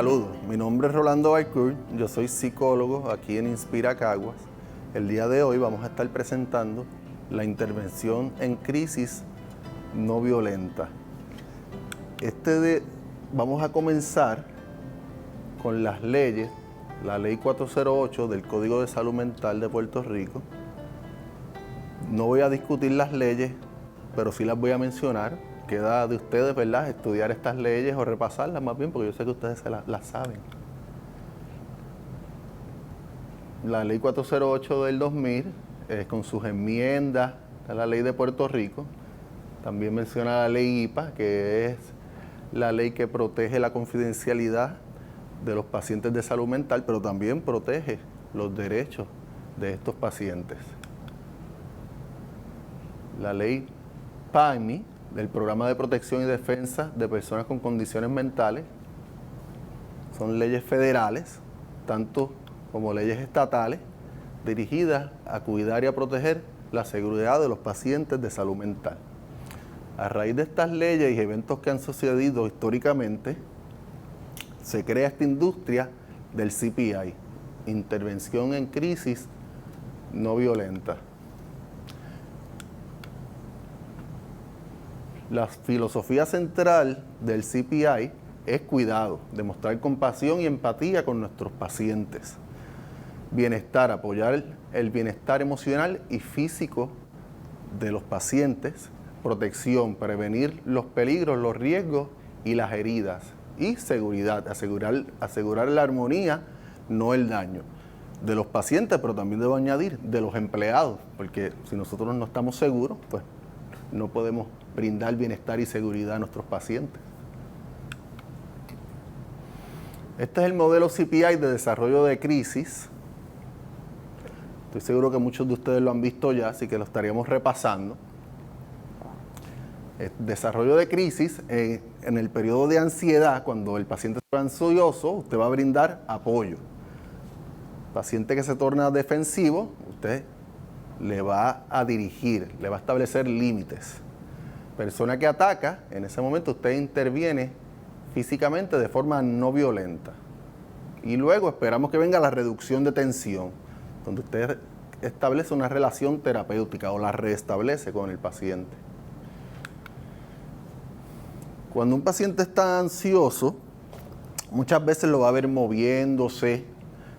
Saludos, mi nombre es Rolando Valcourt, yo soy psicólogo aquí en Inspira Caguas. El día de hoy vamos a estar presentando la intervención en crisis no violenta. Vamos a comenzar con las leyes, la ley 408 del Código de Salud Mental de Puerto Rico. No voy a discutir las leyes, pero sí las voy a mencionar. Queda de ustedes, ¿verdad?, estudiar estas leyes o repasarlas más bien, porque yo sé que ustedes las saben. La ley 408 del 2000, con sus enmiendas a la ley de Puerto Rico, también menciona la ley IPA, que es la ley que protege la confidencialidad de los pacientes de salud mental, pero también protege los derechos de estos pacientes. La ley PAMI, del Programa de Protección y Defensa de Personas con Condiciones Mentales, son leyes federales, tanto como leyes estatales, dirigidas a cuidar y a proteger la seguridad de los pacientes de salud mental. A raíz de estas leyes y eventos que han sucedido históricamente, se crea esta industria del CPI, Intervención en Crisis No Violenta. La filosofía central del CPI es cuidado, demostrar compasión y empatía con nuestros pacientes. Bienestar, apoyar el bienestar emocional y físico de los pacientes. Protección, prevenir los peligros, los riesgos y las heridas. Y seguridad, asegurar la armonía, no el daño de los pacientes, pero también debo añadir de los empleados, porque si nosotros no estamos seguros, pues no podemos brindar bienestar y seguridad a nuestros pacientes. Este es el modelo CPI de desarrollo de crisis. Estoy seguro que muchos de ustedes lo han visto ya, así que lo estaríamos repasando. El desarrollo de crisis, en el periodo de ansiedad, cuando el paciente está ansioso, usted va a brindar apoyo. Paciente que se torna defensivo, usted le va a dirigir, le va a establecer límites. Persona que ataca, en ese momento usted interviene físicamente de forma no violenta. Y luego esperamos que venga la reducción de tensión, donde usted establece una relación terapéutica o la restablece con el paciente. Cuando un paciente está ansioso, muchas veces lo va a ver moviéndose,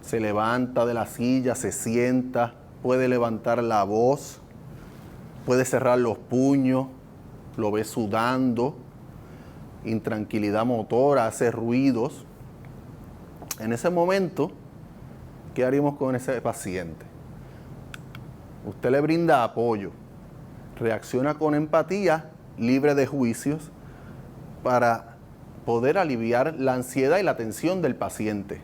se levanta de la silla, se sienta, puede levantar la voz, puede cerrar los puños, lo ve sudando, intranquilidad motora, hace ruidos. En ese momento, ¿qué haríamos con ese paciente? Usted le brinda apoyo, reacciona con empatía, libre de juicios, para poder aliviar la ansiedad y la tensión del paciente.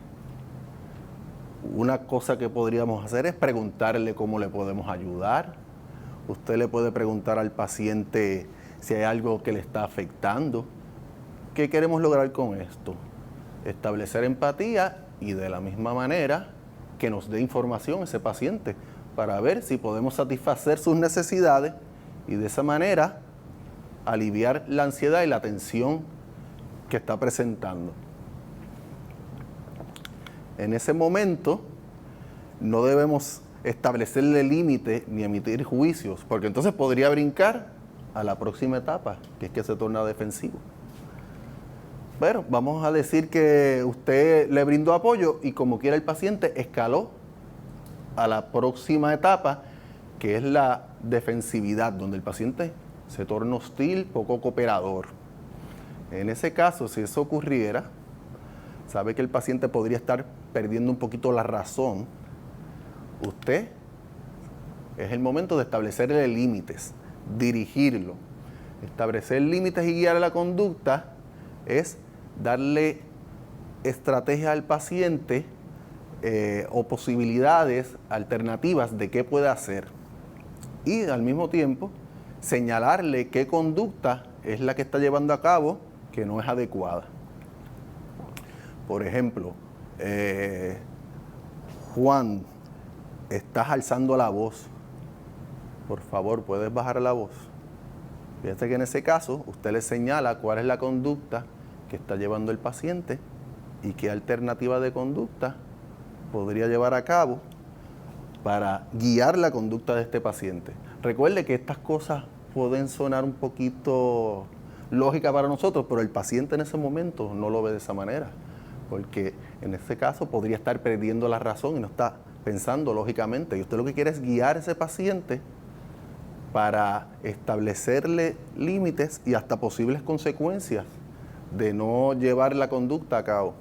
Una cosa que podríamos hacer es preguntarle cómo le podemos ayudar. Usted le puede preguntar al paciente si hay algo que le está afectando. ¿Qué queremos lograr con esto? Establecer empatía y de la misma manera que nos dé información ese paciente para ver si podemos satisfacer sus necesidades y de esa manera aliviar la ansiedad y la tensión que está presentando. En ese momento no debemos establecerle límites ni emitir juicios, porque entonces podría brincar a la próxima etapa, que es que se torna defensivo. Pero vamos a decir que usted le brindó apoyo y como quiera el paciente escaló a la próxima etapa, que es la defensividad, donde el paciente se torna hostil, poco cooperador. En ese caso, si eso ocurriera, sabe que el paciente podría estar perdiendo un poquito la razón. Usted es el momento de establecerle límites, dirigirlo. Establecer límites y guiar la conducta es darle estrategia al paciente o posibilidades alternativas de qué puede hacer. Y al mismo tiempo señalarle qué conducta es la que está llevando a cabo que no es adecuada. Por ejemplo, Juan, estás alzando la voz. Por favor, ¿puedes bajar la voz? Fíjate que en ese caso, usted le señala cuál es la conducta que está llevando el paciente y qué alternativa de conducta podría llevar a cabo para guiar la conducta de este paciente. Recuerde que estas cosas pueden sonar un poquito lógicas para nosotros, pero el paciente en ese momento no lo ve de esa manera, porque en ese caso podría estar perdiendo la razón y no está pensando lógicamente. Y usted lo que quiere es guiar a ese paciente para establecerle límites y hasta posibles consecuencias de no llevar la conducta a cabo.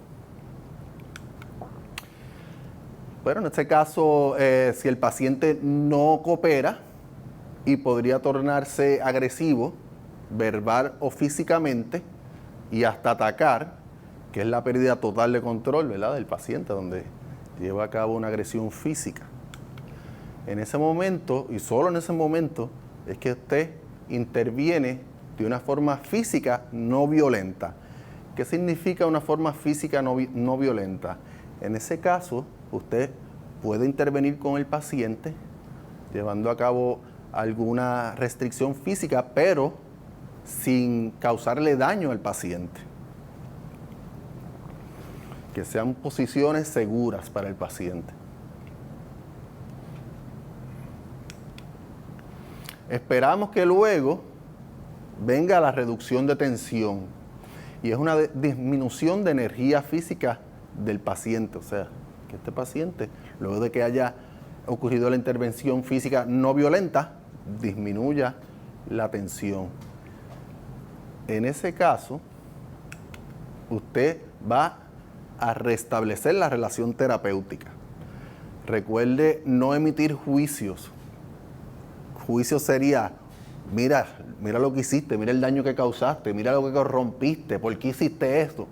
Bueno, en este caso, si el paciente no coopera y podría tornarse agresivo, verbal o físicamente, y hasta atacar, que es la pérdida total de control, ¿verdad?, del paciente, donde lleva a cabo una agresión física. En ese momento, y solo en ese momento, es que usted interviene de una forma física no violenta. ¿Qué significa una forma física no violenta? En ese caso, usted puede intervenir con el paciente llevando a cabo alguna restricción física, pero sin causarle daño al paciente. Que sean posiciones seguras para el paciente. Esperamos que luego venga la reducción de tensión y es una disminución de energía física del paciente, o sea, que este paciente, luego de que haya ocurrido la intervención física no violenta, disminuya la tensión. En ese caso, usted va a restablecer la relación terapéutica. Recuerde no emitir juicios. Juicio sería, mira lo que hiciste, mira el daño que causaste, mira lo que rompiste, ¿por qué hiciste esto?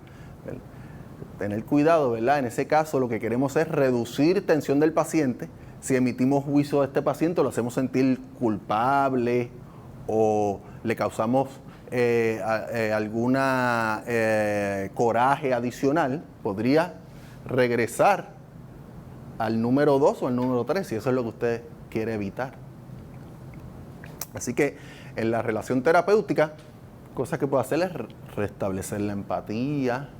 Tener cuidado, ¿verdad? En ese caso lo que queremos es reducir tensión del paciente. Si emitimos juicio a este paciente, lo hacemos sentir culpable o le causamos alguna coraje adicional, podría regresar al número 2 o al número 3, y eso es lo que usted quiere evitar. Así que en la relación terapéutica, cosas que puede hacer es restablecer la empatía,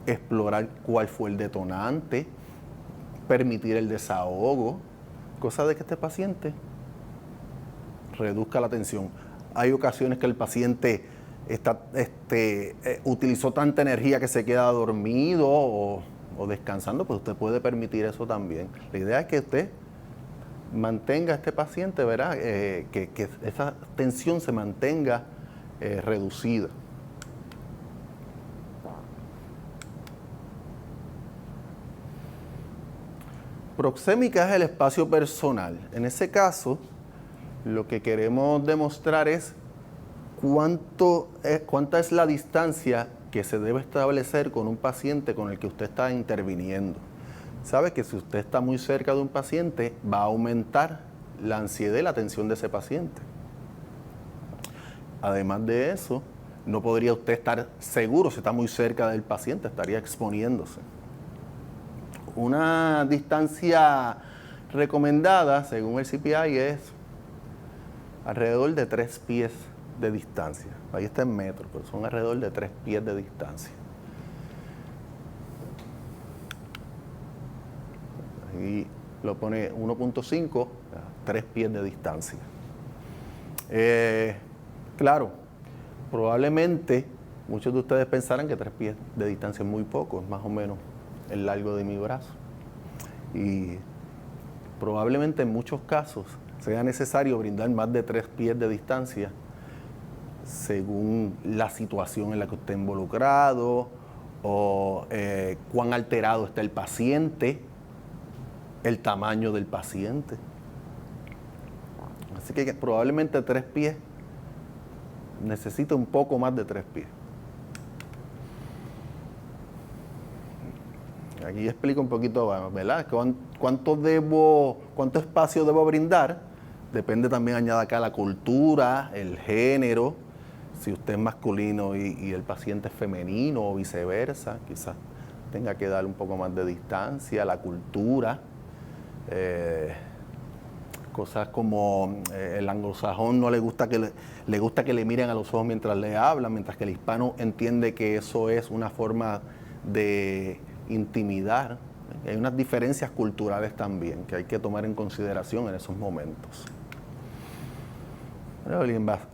explorar cuál fue el detonante, permitir el desahogo, cosa de que este paciente reduzca la tensión. Hay ocasiones que el paciente utilizó tanta energía que se queda dormido o descansando, pues usted puede permitir eso también. La idea es que usted mantenga a este paciente, ¿verdad? Que esa tensión se mantenga reducida. Proxémica es el espacio personal. En ese caso, lo que queremos demostrar es cuánta es la distancia que se debe establecer con un paciente con el que usted está interviniendo. Sabe que si usted está muy cerca de un paciente, va a aumentar la ansiedad y la tensión de ese paciente. Además de eso, no podría usted estar seguro si está muy cerca del paciente, estaría exponiéndose. Una distancia recomendada, según el CPI, es alrededor de 3 pies de distancia. Ahí está en metros, pero son alrededor de 3 pies de distancia. Ahí lo pone 1.5, 3 pies de distancia. Claro, probablemente muchos de ustedes pensarán que 3 pies de distancia es muy poco, es más o menos el largo de mi brazo. Y probablemente en muchos casos sea necesario brindar más de 3 pies de distancia según la situación en la que esté involucrado o cuán alterado está el paciente, el tamaño del paciente. Así que probablemente 3 pies necesita un poco más de 3 pies. Aquí explico un poquito, ¿verdad? ¿Cuánto espacio debo brindar? Depende también, añade acá, la cultura, el género, si usted es masculino y el paciente es femenino o viceversa, quizás tenga que dar un poco más de distancia, la cultura, cosas como el anglosajón no le gusta le gusta que le miren a los ojos mientras le hablan, mientras que el hispano entiende que eso es una forma de intimidar. Hay unas diferencias culturales también que hay que tomar en consideración en esos momentos.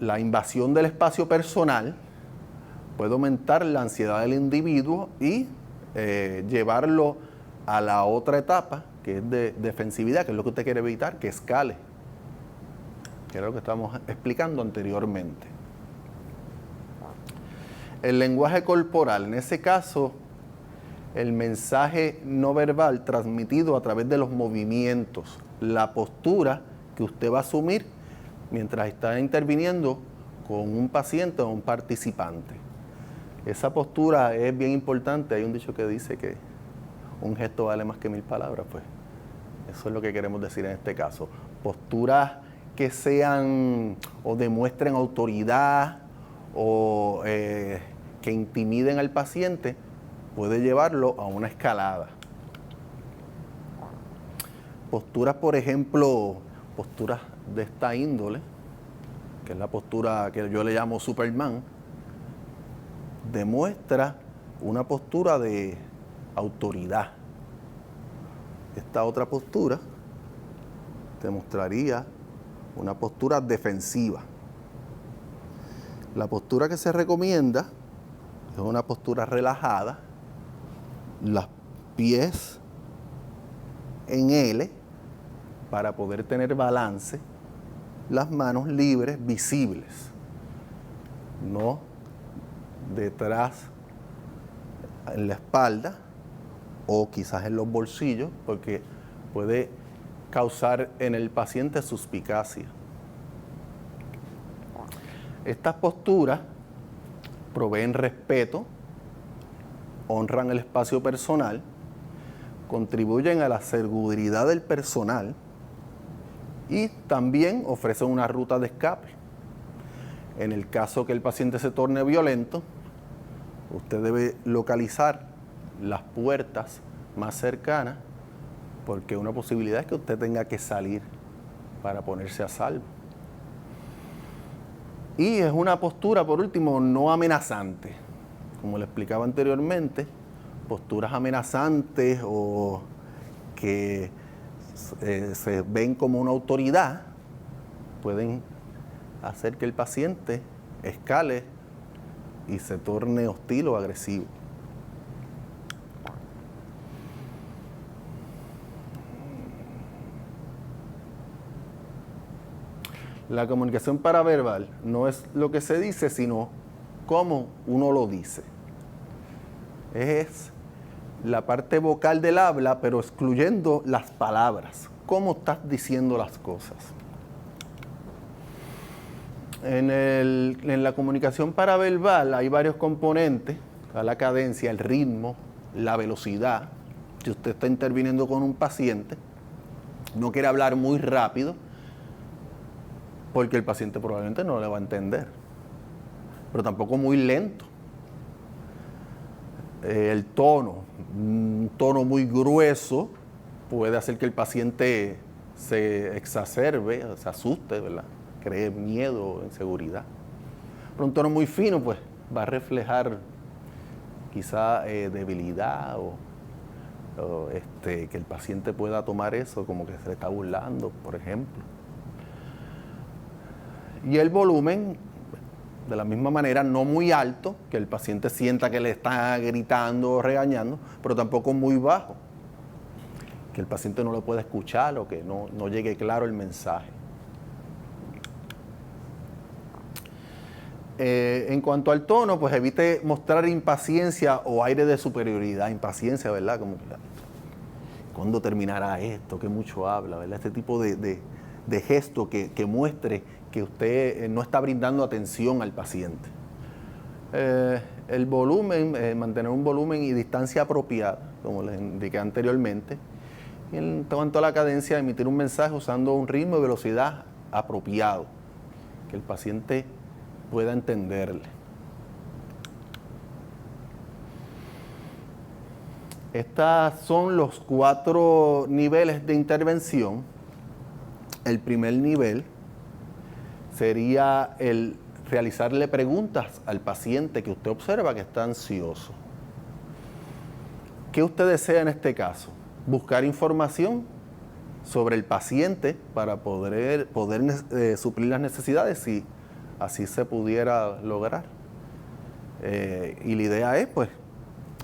La invasión del espacio personal puede aumentar la ansiedad del individuo y llevarlo a la otra etapa, que es de defensividad, que es lo que usted quiere evitar, que escale, que era lo que estábamos explicando anteriormente. El lenguaje corporal, en ese caso, el mensaje no verbal transmitido a través de los movimientos, la postura que usted va a asumir mientras está interviniendo con un paciente o un participante. Esa postura es bien importante. Hay un dicho que dice que un gesto vale más que 1000 palabras, pues eso es lo que queremos decir en este caso. Posturas que sean o demuestren autoridad o que intimiden al paciente puede llevarlo a una escalada. Posturas, por ejemplo, posturas de esta índole, que es la postura que yo le llamo Superman, demuestra una postura de autoridad. Esta otra postura demostraría una postura defensiva. La postura que se recomienda es una postura relajada, los pies en L para poder tener balance, las manos libres, visibles, no detrás en la espalda o quizás en los bolsillos, porque puede causar en el paciente suspicacia. Estas posturas proveen respeto, honran el espacio personal, contribuyen a la seguridad del personal y también ofrecen una ruta de escape. En el caso que el paciente se torne violento, usted debe localizar las puertas más cercanas, porque una posibilidad es que usted tenga que salir para ponerse a salvo. Y es una postura, por último, no amenazante. Como le explicaba anteriormente, posturas amenazantes o que se ven como una autoridad pueden hacer que el paciente escale y se torne hostil o agresivo. La comunicación paraverbal no es lo que se dice, sino cómo uno lo dice. Es la parte vocal del habla, pero excluyendo las palabras. ¿Cómo estás diciendo las cosas? En la comunicación paraverbal hay varios componentes: la cadencia, el ritmo, la velocidad. Si usted está interviniendo con un paciente, no quiere hablar muy rápido, porque el paciente probablemente no le va a entender, pero tampoco muy lento. El tono, un tono muy grueso puede hacer que el paciente se exacerbe, se asuste, ¿verdad? Cree miedo, inseguridad. Pero un tono muy fino, pues, va a reflejar quizá debilidad o que el paciente pueda tomar eso como que se le está burlando, por ejemplo. Y el volumen, de la misma manera, no muy alto, que el paciente sienta que le está gritando o regañando, pero tampoco muy bajo, que el paciente no lo pueda escuchar o que no llegue claro el mensaje. En cuanto al tono, pues evite mostrar impaciencia o aire de superioridad. Impaciencia, ¿verdad? Como, ¿cuándo terminará esto? Que mucho habla, ¿verdad? Este tipo de gesto que muestre que usted no está brindando atención al paciente. El volumen, mantener un volumen y distancia apropiada, como les indiqué anteriormente. Y en cuanto a la cadencia, emitir un mensaje usando un ritmo y velocidad apropiado, que el paciente pueda entenderle. Estos son los 4 niveles de intervención. El primer nivel sería el realizarle preguntas al paciente que usted observa que está ansioso. ¿Qué usted desea en este caso? Buscar información sobre el paciente para poder suplir las necesidades si así se pudiera lograr. Y la idea es, pues,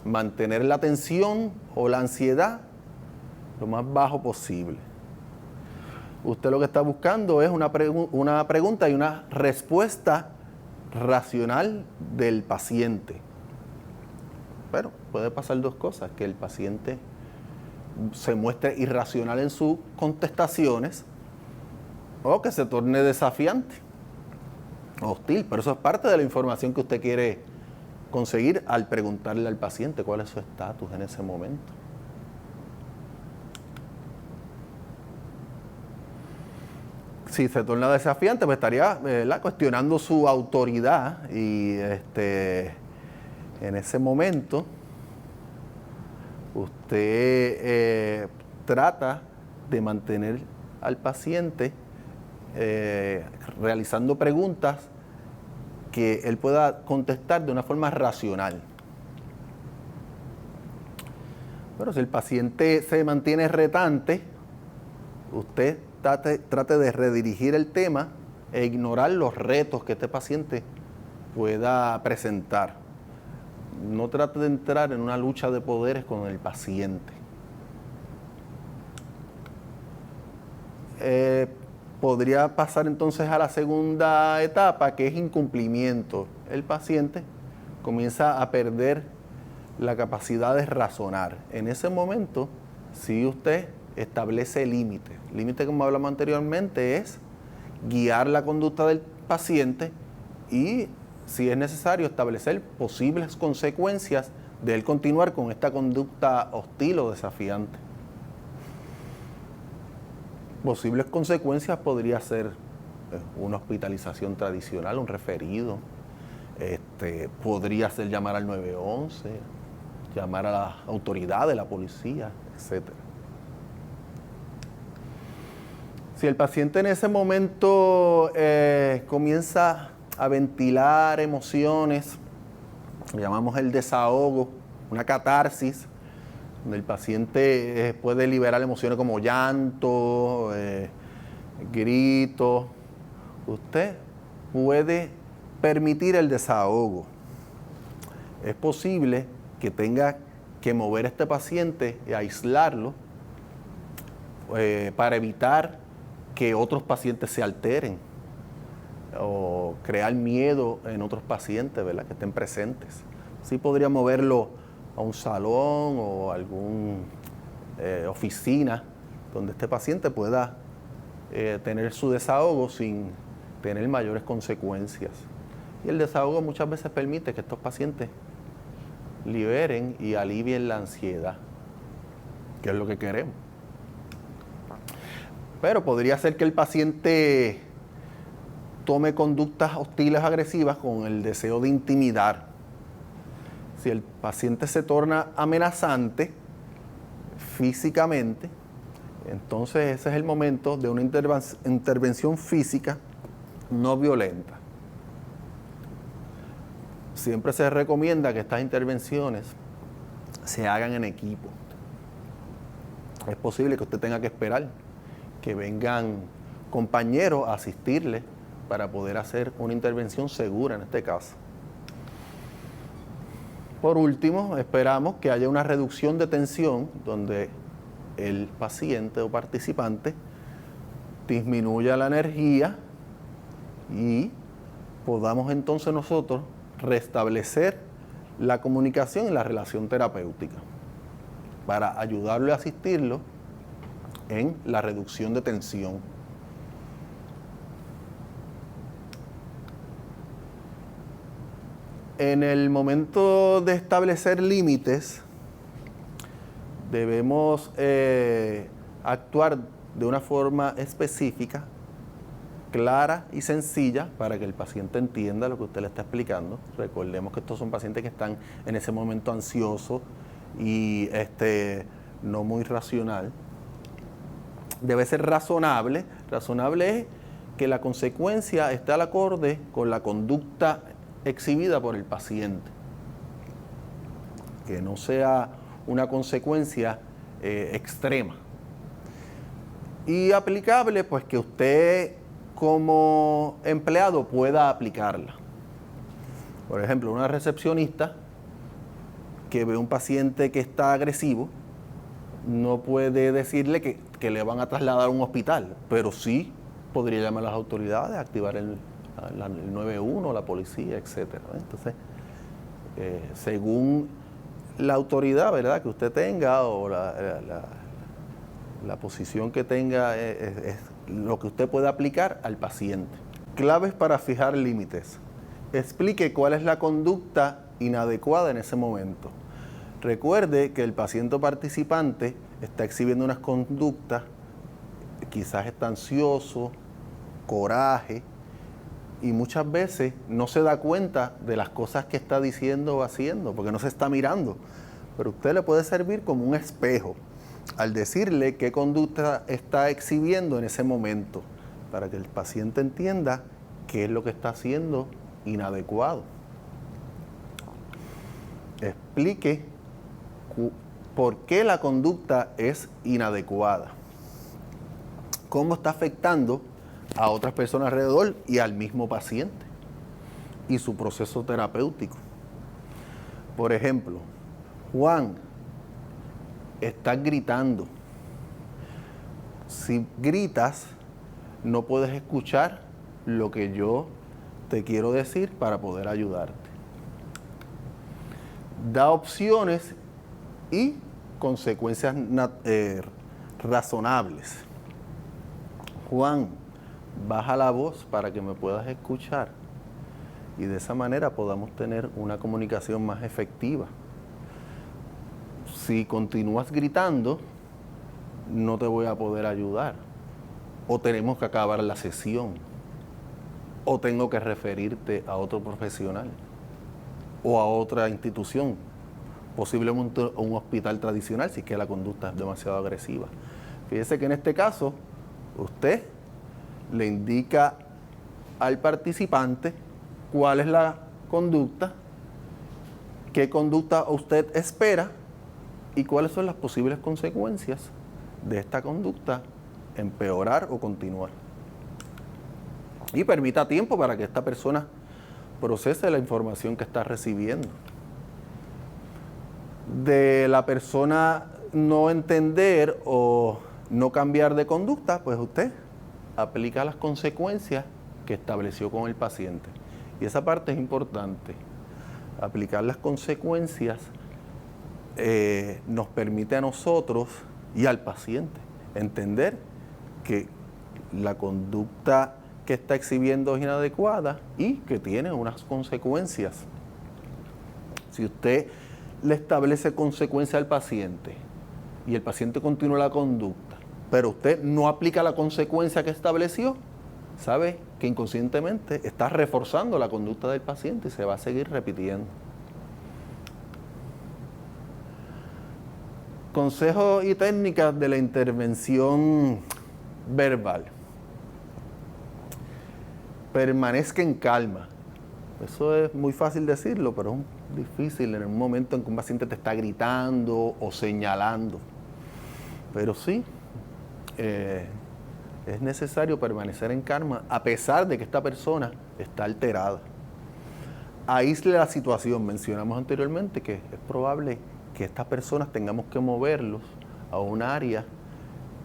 mantener la tensión o la ansiedad lo más bajo posible. Usted lo que está buscando es una pregunta y una respuesta racional del paciente. Pero puede pasar dos cosas, que el paciente se muestre irracional en sus contestaciones o que se torne desafiante, hostil. Pero eso es parte de la información que usted quiere conseguir al preguntarle al paciente cuál es su estatus en ese momento. Si se torna desafiante, pues estaría cuestionando su autoridad y en ese momento usted trata de mantener al paciente realizando preguntas que él pueda contestar de una forma racional. Pero si el paciente se mantiene retante, usted trate de redirigir el tema e ignorar los retos que este paciente pueda presentar. No trate de entrar en una lucha de poderes con el paciente. Podría pasar entonces a la segunda etapa, que es incumplimiento. El paciente comienza a perder la capacidad de razonar. En ese momento, si usted establece límites. Límite, como hablamos anteriormente, es guiar la conducta del paciente y, si es necesario, establecer posibles consecuencias de él continuar con esta conducta hostil o desafiante. Posibles consecuencias podría ser una hospitalización tradicional, un referido, podría ser llamar al 911, llamar a las autoridades, la policía, etc. Si el paciente en ese momento comienza a ventilar emociones, llamamos el desahogo, una catarsis, donde el paciente puede liberar emociones como llanto, gritos, usted puede permitir el desahogo. Es posible que tenga que mover a este paciente y aislarlo para evitar que otros pacientes se alteren o crear miedo en otros pacientes, ¿verdad?, que estén presentes. Sí podría moverlo a un salón o a alguna oficina donde este paciente pueda tener su desahogo sin tener mayores consecuencias. Y el desahogo muchas veces permite que estos pacientes liberen y alivien la ansiedad, que es lo que queremos. Pero podría ser que el paciente tome conductas hostiles, agresivas, con el deseo de intimidar. Si el paciente se torna amenazante físicamente, entonces ese es el momento de una intervención física no violenta. Siempre se recomienda que estas intervenciones se hagan en equipo. Es posible que usted tenga que esperar que vengan compañeros a asistirle para poder hacer una intervención segura en este caso. Por último, esperamos que haya una reducción de tensión donde el paciente o participante disminuya la energía y podamos entonces nosotros restablecer la comunicación y la relación terapéutica para ayudarlo y asistirlo en la reducción de tensión. En el momento de establecer límites, debemos actuar de una forma específica, clara y sencilla para que el paciente entienda lo que usted le está explicando. Recordemos que estos son pacientes que están en ese momento ansiosos y no muy racional. Debe ser razonable. Razonable es que la consecuencia esté al acorde con la conducta exhibida por el paciente. Que no sea una consecuencia extrema. Y aplicable, pues que usted como empleado pueda aplicarla. Por ejemplo, una recepcionista que ve un paciente que está agresivo, no puede decirle que le van a trasladar a un hospital, pero sí podría llamar a las autoridades, activar el 911, la policía, etcétera. Entonces, según la autoridad, ¿verdad?, que usted tenga o la posición que tenga, es lo que usted puede aplicar al paciente. Claves para fijar límites. Explique cuál es la conducta inadecuada en ese momento. Recuerde que el paciente participante está exhibiendo unas conductas, quizás está ansioso, coraje, y muchas veces no se da cuenta de las cosas que está diciendo o haciendo, porque no se está mirando. Pero usted le puede servir como un espejo al decirle qué conducta está exhibiendo en ese momento, para que el paciente entienda qué es lo que está haciendo inadecuado. Explique por qué la conducta es inadecuada, cómo está afectando a otras personas alrededor y al mismo paciente y su proceso terapéutico. Por ejemplo, Juan, estás gritando. Si gritas, no puedes escuchar lo que yo te quiero decir para poder ayudarte. Da opciones y consecuencias razonables. Juan, baja la voz para que me puedas escuchar y de esa manera podamos tener una comunicación más efectiva. Si continúas gritando, no te voy a poder ayudar. O tenemos que acabar la sesión. O tengo que referirte a otro profesional. O a otra institución. Posiblemente a un hospital tradicional si es que la conducta es demasiado agresiva. Fíjese que en este caso, usted le indica al participante cuál es la conducta, qué conducta usted espera y cuáles son las posibles consecuencias de esta conducta, empeorar o continuar. Y permita tiempo para que esta persona procese la información que está recibiendo. De la persona no entender o no cambiar de conducta, pues usted aplica las consecuencias que estableció con el paciente. Y esa parte es importante. Aplicar las consecuencias nos permite a nosotros y al paciente entender que la conducta que está exhibiendo es inadecuada y que tiene unas consecuencias. Si usted le establece consecuencia al paciente y el paciente continúa la conducta, pero usted no aplica la consecuencia que estableció, sabe que inconscientemente está reforzando la conducta del paciente y se va a seguir repitiendo. Consejos y técnicas de la intervención verbal. Permanezca en calma. Eso es muy fácil decirlo, pero es difícil en el momento en que un paciente te está gritando o señalando. Pero sí, es necesario permanecer en calma a pesar de que esta persona está alterada. Aísle la situación. Mencionamos anteriormente que es probable que estas personas tengamos que moverlos a un área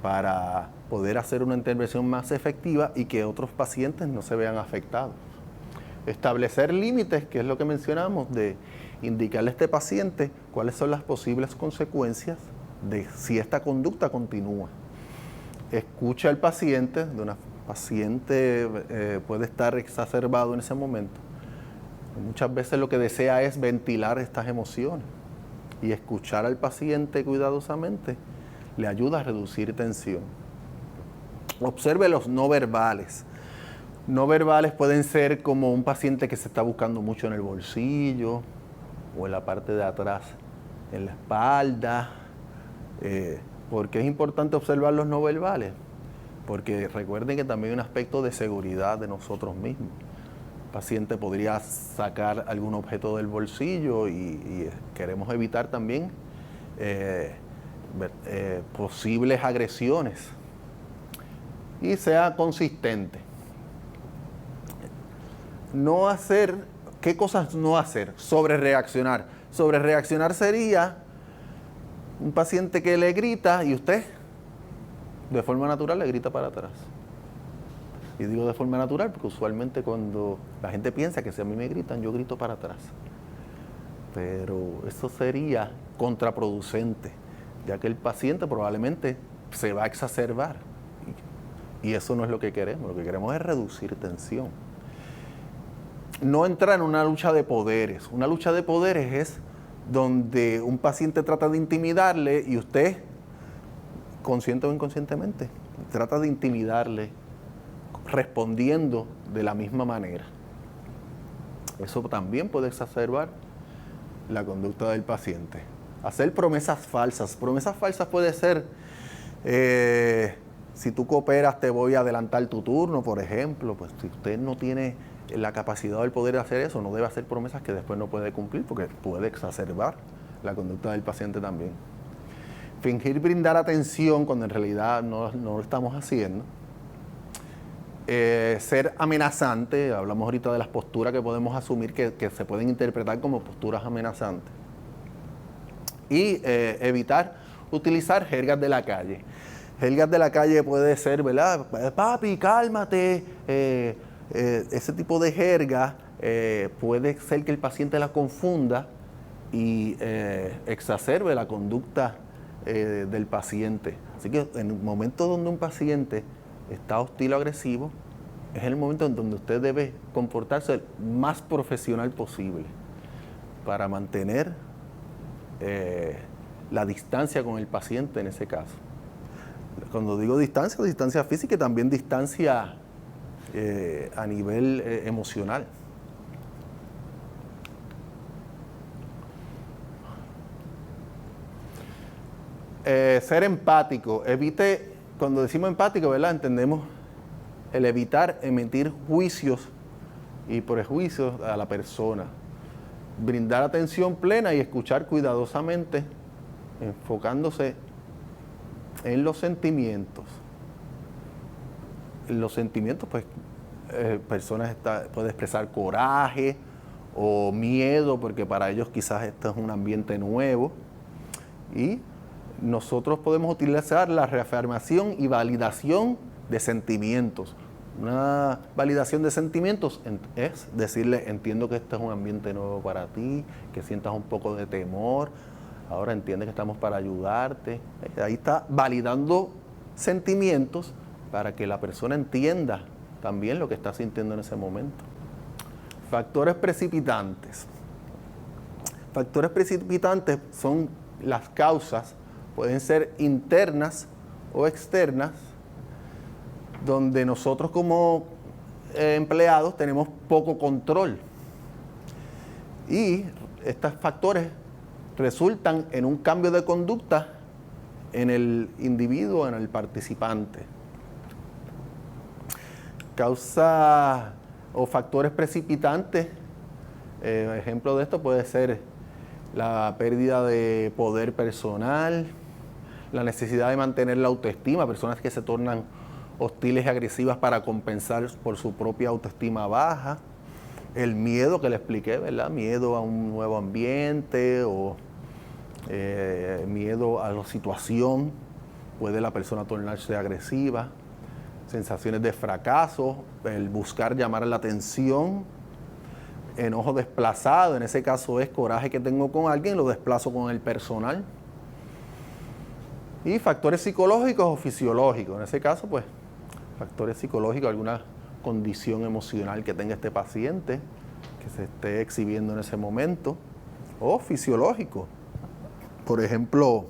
para poder hacer una intervención más efectiva y que otros pacientes no se vean afectados. Establecer límites, que es lo que mencionamos, de indicarle a este paciente cuáles son las posibles consecuencias de si esta conducta continúa. Escucha al paciente, de una paciente puede estar exacerbado en ese momento. Muchas veces lo que desea es ventilar estas emociones y escuchar al paciente cuidadosamente le ayuda a reducir tensión. Observe los no verbales. No verbales pueden ser como un paciente que se está buscando mucho en el bolsillo o en la parte de atrás, en la espalda. ¿Por qué es importante observar los no verbales? Porque recuerden que también hay un aspecto de seguridad de nosotros mismos. El paciente podría sacar algún objeto del bolsillo y queremos evitar también posibles agresiones y sea consistente. No hacer, ¿qué cosas no hacer? Sobrereaccionar. Sobrereaccionar sería un paciente que le grita y usted de forma natural le grita para atrás. Y digo de forma natural porque usualmente cuando la gente piensa que si a mí me gritan, yo grito para atrás. Pero eso sería contraproducente, ya que el paciente probablemente se va a exacerbar. Y eso no es lo que queremos. Lo que queremos es reducir tensión. No entrar en una lucha de poderes. Una lucha de poderes es donde un paciente trata de intimidarle y usted, consciente o inconscientemente, trata de intimidarle respondiendo de la misma manera. Eso también puede exacerbar la conducta del paciente. Hacer promesas falsas. Promesas falsas puede ser, si tú cooperas te voy a adelantar tu turno, por ejemplo. Pues si usted no tiene la capacidad o el poder de hacer eso, no debe hacer promesas que después no puede cumplir porque puede exacerbar la conducta del paciente también. Fingir brindar atención cuando en realidad no lo estamos haciendo. Ser amenazante, hablamos ahorita de las posturas que podemos asumir que se pueden interpretar como posturas amenazantes. Y evitar utilizar jergas de la calle. Jergas de la calle puede ser, ¿verdad? Papi, cálmate. Ese tipo de jerga puede ser que el paciente la confunda y exacerbe la conducta del paciente. Así que en el momento donde un paciente está hostil o agresivo, es el momento en donde usted debe comportarse lo más profesional posible para mantener la distancia con el paciente en ese caso. Cuando digo distancia física y también distancia a nivel emocional. Ser empático. Evite, cuando decimos empático, ¿verdad? Entendemos el evitar emitir juicios y prejuicios a la persona. Brindar atención plena y escuchar cuidadosamente, enfocándose en los sentimientos. Los sentimientos, pues, personas pueden expresar coraje o miedo, porque para ellos quizás esto es un ambiente nuevo. Y nosotros podemos utilizar la reafirmación y validación de sentimientos. Una validación de sentimientos es decirle, entiendo que este es un ambiente nuevo para ti, que sientas un poco de temor, ahora entiende que estamos para ayudarte. Ahí está validando sentimientos para que la persona entienda también lo que está sintiendo en ese momento. Factores precipitantes. Factores precipitantes son las causas, pueden ser internas o externas, donde nosotros como empleados tenemos poco control. Y estos factores resultan en un cambio de conducta en el individuo, en el participante. Causa o factores precipitantes, ejemplo de esto puede ser la pérdida de poder personal, la necesidad de mantener la autoestima, personas que se tornan hostiles y agresivas para compensar por su propia autoestima baja, el miedo que le expliqué, ¿verdad? Miedo a un nuevo ambiente o miedo a la situación, puede la persona tornarse agresiva, sensaciones de fracaso, el buscar llamar la atención, enojo desplazado, en ese caso es coraje que tengo con alguien, lo desplazo con el personal. Y factores psicológicos o fisiológicos, en ese caso pues factores psicológicos, alguna condición emocional que tenga este paciente, que se esté exhibiendo en ese momento, o fisiológico, por ejemplo,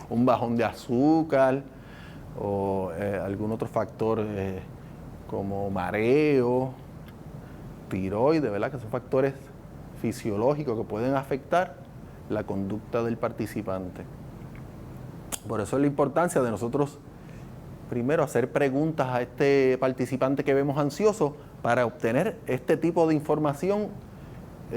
un bajón de azúcar o algún otro factor como mareo, tiroides, ¿verdad? Que son factores fisiológicos que pueden afectar la conducta del participante. Por eso es la importancia de nosotros primero hacer preguntas a este participante que vemos ansioso para obtener este tipo de información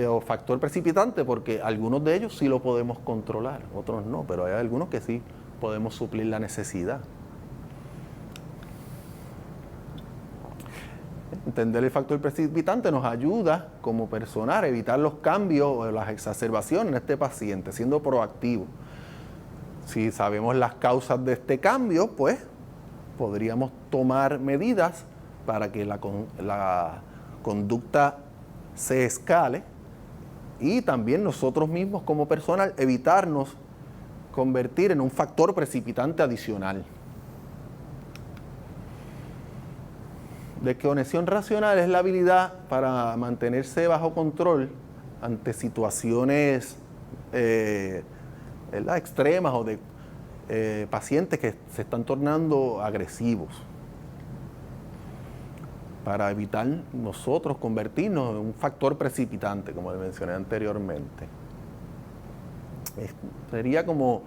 o factor precipitante, porque algunos de ellos sí lo podemos controlar, otros no, pero hay algunos que sí podemos suplir la necesidad. Entender el factor precipitante nos ayuda como personal a evitar los cambios o las exacerbaciones en este paciente, siendo proactivo. Si sabemos las causas de este cambio, pues podríamos tomar medidas para que la conducta se escale y también nosotros mismos como personal evitarnos convertir en un factor precipitante adicional. Desconexión racional es la habilidad para mantenerse bajo control ante situaciones extremas o de pacientes que se están tornando agresivos, para evitar nosotros convertirnos en un factor precipitante, como le mencioné anteriormente. Sería como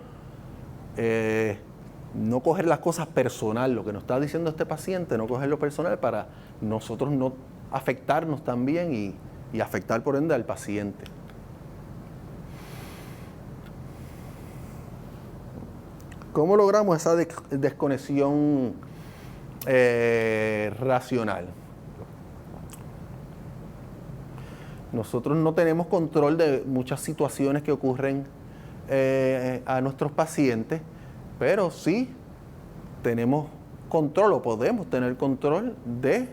no coger las cosas personal, lo que nos está diciendo este paciente, no cogerlo personal para nosotros no afectarnos también y afectar por ende al paciente. ¿Cómo logramos esa desconexión racional? Nosotros no tenemos control de muchas situaciones que ocurren a nuestros pacientes, pero sí tenemos control o podemos tener control de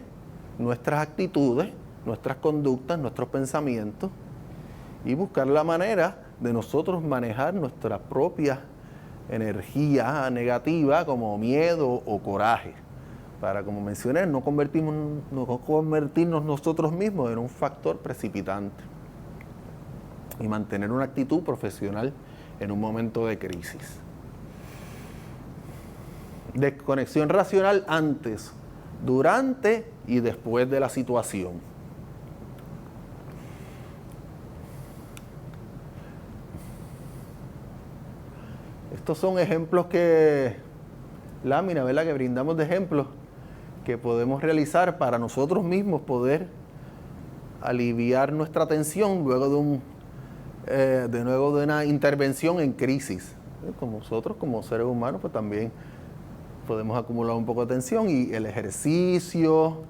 nuestras actitudes, nuestras conductas, nuestros pensamientos y buscar la manera de nosotros manejar nuestra propia energía negativa como miedo o coraje, para, como mencioné, no convertirnos nosotros mismos en un factor precipitante y mantener una actitud profesional en un momento de crisis. Desconexión racional antes, durante y después de la situación. Estos son ejemplos láminas, ¿verdad? Que brindamos de ejemplos que podemos realizar para nosotros mismos poder aliviar nuestra tensión luego de una intervención en crisis. Como nosotros, como seres humanos, pues también podemos acumular un poco de tensión y el ejercicio,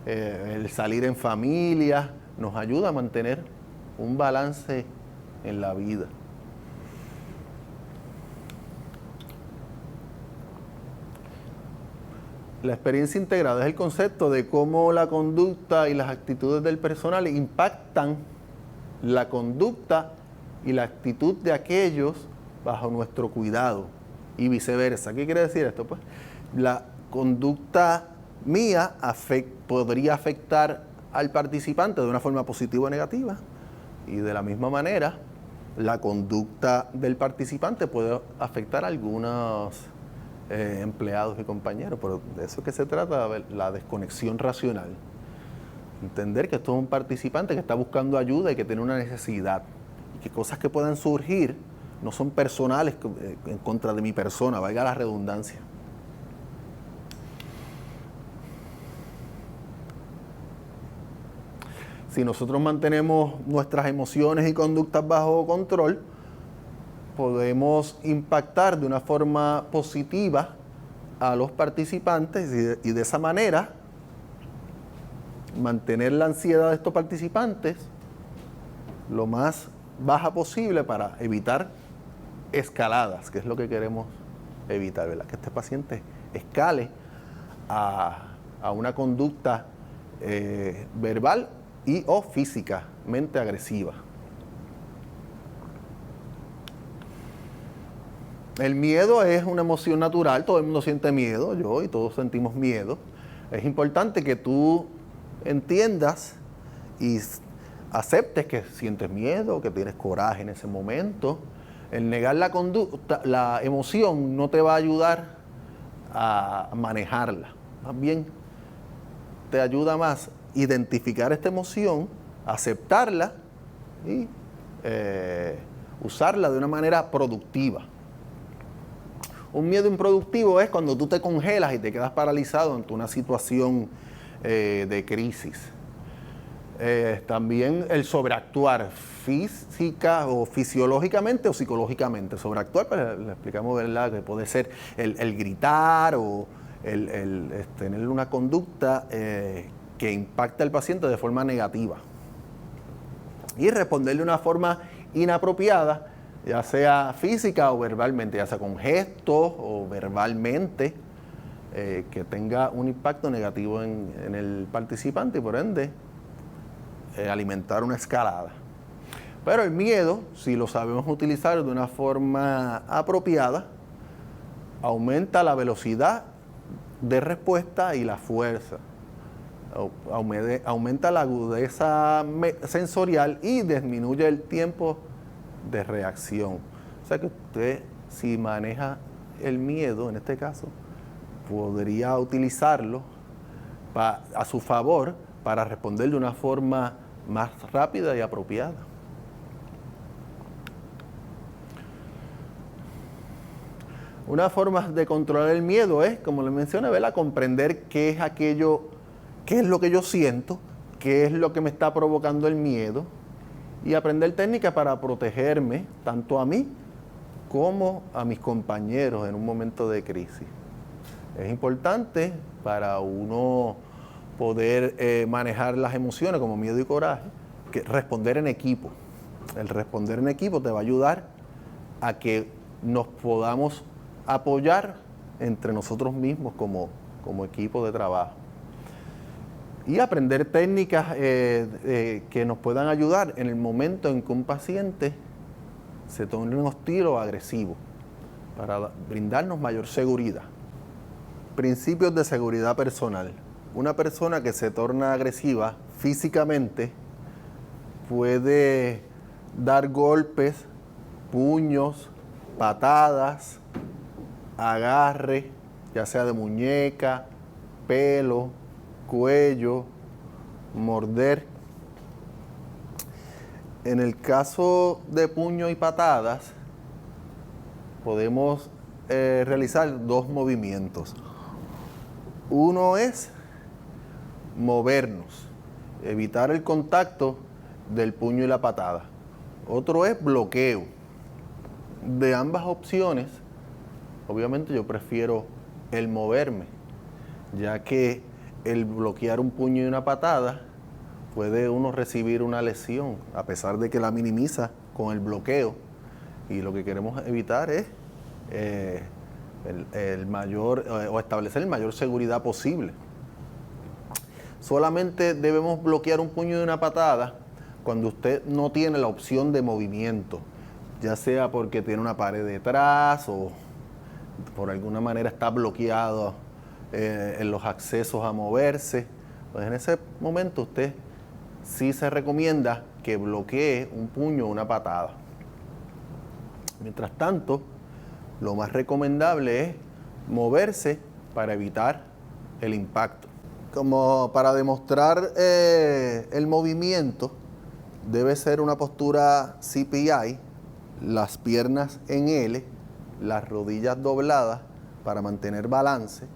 el salir en familia, nos ayuda a mantener un balance en la vida. La experiencia integrada es el concepto de cómo la conducta y las actitudes del personal impactan la conducta y la actitud de aquellos bajo nuestro cuidado y viceversa. ¿Qué quiere decir esto? Pues la conducta mía podría afectar al participante de una forma positiva o negativa, y de la misma manera la conducta del participante puede afectar a algunos empleados y compañeros. Pero de eso es que se trata, la desconexión racional. Entender que esto es un participante que está buscando ayuda y que tiene una necesidad, y que cosas que puedan surgir no son personales en contra de mi persona, valga la redundancia. Si nosotros mantenemos nuestras emociones y conductas bajo control, podemos impactar de una forma positiva a los participantes y de esa manera mantener la ansiedad de estos participantes lo más baja posible para evitar escaladas, que es lo que queremos evitar, ¿verdad? Que este paciente escale a una conducta verbal y o físicamente agresiva. El miedo es una emoción natural, todo el mundo siente miedo, yo y todos sentimos miedo. Es importante que tú entiendas y aceptes que sientes miedo, que tienes coraje en ese momento. El negar la conducta, la emoción no te va a ayudar a manejarla. Más bien, te ayuda más identificar esta emoción, aceptarla y usarla de una manera productiva. Un miedo improductivo es cuando tú te congelas y te quedas paralizado ante una situación de crisis. También el sobreactuar física o fisiológicamente o psicológicamente. Sobreactuar, pues le explicamos, ¿verdad?, que puede ser el gritar o el tener una conducta que impacta al paciente de forma negativa. Y responder de una forma inapropiada, ya sea física o verbalmente, ya sea con gestos o verbalmente, que tenga un impacto negativo en el participante y por ende alimentar una escalada. Pero el miedo, si lo sabemos utilizar de una forma apropiada, aumenta la velocidad de respuesta y la fuerza. Aumenta la agudeza sensorial y disminuye el tiempo de reacción. O sea que usted, si maneja el miedo, en este caso, podría utilizarlo a su favor para responder de una forma más rápida y apropiada. Una forma de controlar el miedo es, como les mencioné, ¿verdad?, comprender qué es aquello, qué es lo que yo siento, qué es lo que me está provocando el miedo y aprender técnicas para protegerme tanto a mí como a mis compañeros en un momento de crisis. Es importante para uno poder manejar las emociones como miedo y coraje, que responder en equipo. El responder en equipo te va a ayudar a que nos podamos apoyar entre nosotros mismos como equipo de trabajo. Y aprender técnicas que nos puedan ayudar en el momento en que un paciente se torne hostil o agresivo, para brindarnos mayor seguridad. Principios de seguridad personal. Una persona que se torna agresiva físicamente puede dar golpes, puños, patadas, agarre, ya sea de muñeca, pelo, cuello, morder. En el caso de puño y patadas, podemos realizar dos movimientos. Uno es movernos, evitar el contacto del puño y la patada. Otro es bloqueo. De ambas opciones, obviamente yo prefiero el moverme, ya que el bloquear un puño y una patada puede uno recibir una lesión, a pesar de que la minimiza con el bloqueo. Y lo que queremos evitar es establecer el mayor seguridad posible. Solamente debemos bloquear un puño y una patada cuando usted no tiene la opción de movimiento, ya sea porque tiene una pared detrás o por alguna manera está bloqueado en los accesos a moverse. Pues en ese momento usted sí se recomienda que bloquee un puño o una patada. Mientras tanto, lo más recomendable es moverse para evitar el impacto. Como para demostrar el movimiento, debe ser una postura CPI, las piernas en L, las rodillas dobladas para mantener balance.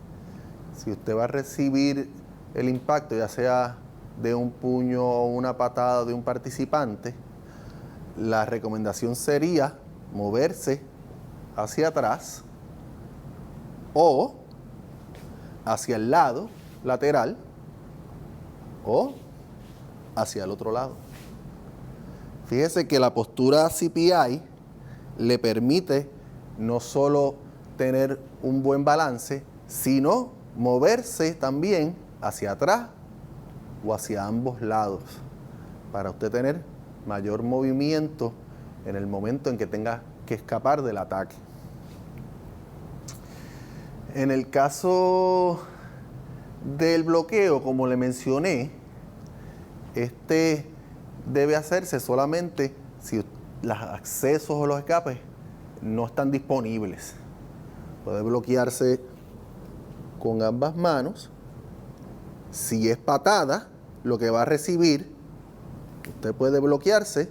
Si usted va a recibir el impacto, ya sea de un puño o una patada de un participante, la recomendación sería moverse hacia atrás o hacia el lado lateral o hacia el otro lado. Fíjese que la postura CPI le permite no solo tener un buen balance, sino moverse también hacia atrás o hacia ambos lados, para usted tener mayor movimiento en el momento en que tenga que escapar del ataque. En el caso del bloqueo, como le mencioné, este debe hacerse solamente si los accesos o los escapes no están disponibles. Puede bloquearse con ambas manos. Si es patada, lo que va a recibir, usted puede bloquearse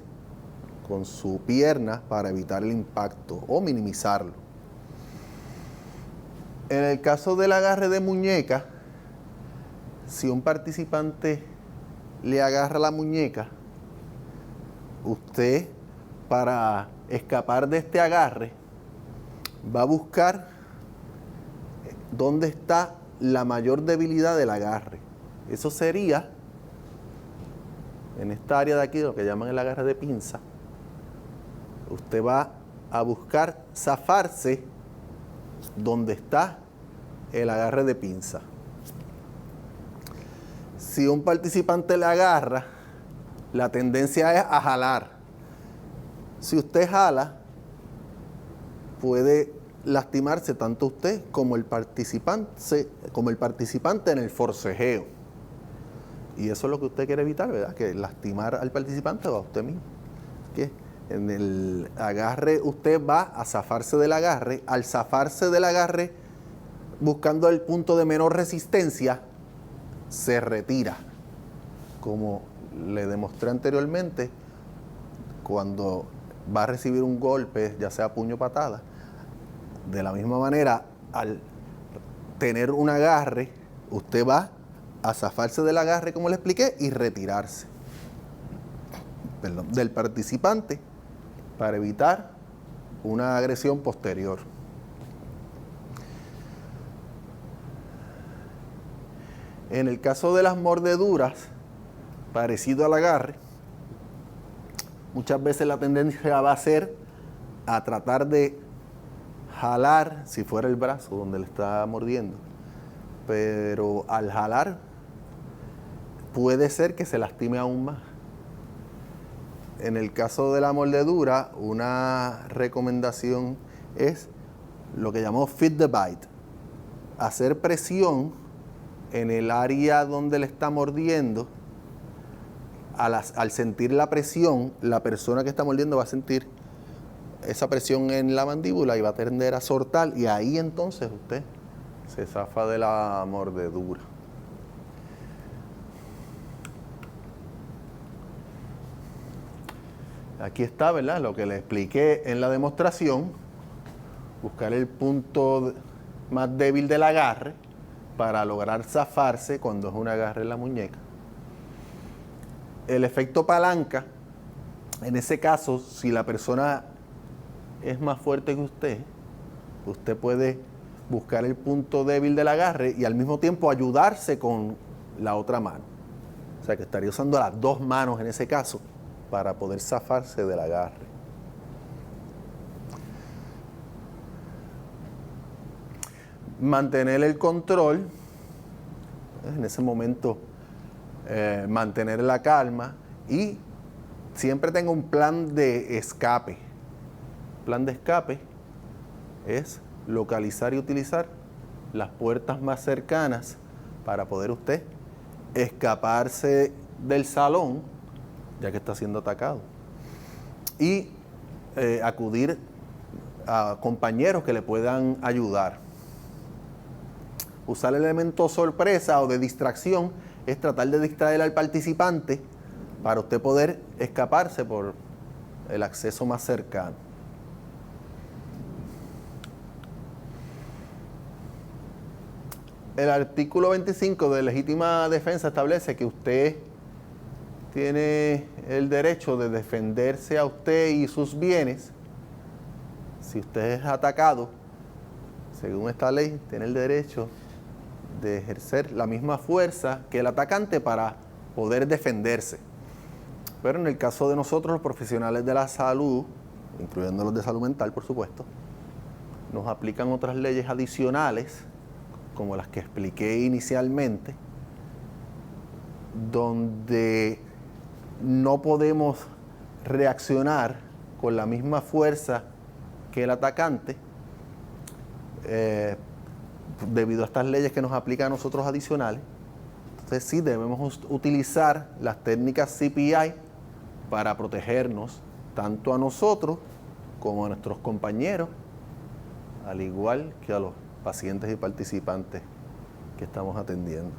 con su pierna para evitar el impacto o minimizarlo. En el caso del agarre de muñeca, si un participante le agarra la muñeca, usted, para escapar de este agarre, va a buscar dónde está la mayor debilidad del agarre. Eso sería en esta área de aquí, lo que llaman el agarre de pinza. Usted va a buscar zafarse donde está el agarre de pinza. Si un participante le agarra, la tendencia es a jalar. Si usted jala, puede lastimarse tanto usted como el participante en el forcejeo. Y eso es lo que usted quiere evitar, ¿verdad? Que lastimar al participante o a usted mismo. Que en el agarre usted va a zafarse del agarre. Al zafarse del agarre, buscando el punto de menor resistencia, se retira. Como le demostré anteriormente, cuando va a recibir un golpe, ya sea puño o patada, de la misma manera, al tener un agarre, usted va a zafarse del agarre, como le expliqué, y retirarse del participante para evitar una agresión posterior. En el caso de las mordeduras, parecido al agarre, muchas veces la tendencia va a ser a tratar de jalar, si fuera el brazo donde le está mordiendo, pero al jalar puede ser que se lastime aún más. En el caso de la mordedura, una recomendación es lo que llamamos fit the bite, hacer presión en el área donde le está mordiendo. Al sentir la presión, la persona que está mordiendo va a sentir esa presión en la mandíbula y va a tender a soltar, y ahí entonces usted se zafa de la mordedura. Aquí está, ¿verdad? Lo que le expliqué en la demostración, buscar el punto más débil del agarre para lograr zafarse cuando es un agarre en la muñeca. El efecto palanca, en ese caso, si la persona es más fuerte que usted puede buscar el punto débil del agarre y al mismo tiempo ayudarse con la otra mano. O sea que estaría usando las dos manos en ese caso para poder zafarse del agarre. Mantener el control, en ese momento mantener la calma y siempre tenga un plan de escape. Plan de escape es localizar y utilizar las puertas más cercanas para poder usted escaparse del salón, ya que está siendo atacado, y acudir a compañeros que le puedan ayudar. Usar el elemento sorpresa o de distracción es tratar de distraer al participante para usted poder escaparse por el acceso más cercano. El artículo 25 de legítima defensa establece que usted tiene el derecho de defenderse a usted y sus bienes. Si usted es atacado, según esta ley, tiene el derecho de ejercer la misma fuerza que el atacante para poder defenderse. Pero en el caso de nosotros, los profesionales de la salud, incluyendo los de salud mental, por supuesto, nos aplican otras leyes adicionales, como las que expliqué inicialmente, donde no podemos reaccionar con la misma fuerza que el atacante, debido a estas leyes que nos aplican a nosotros adicionales. Entonces sí debemos utilizar las técnicas CPI para protegernos tanto a nosotros como a nuestros compañeros, al igual que a los pacientes y participantes que estamos atendiendo.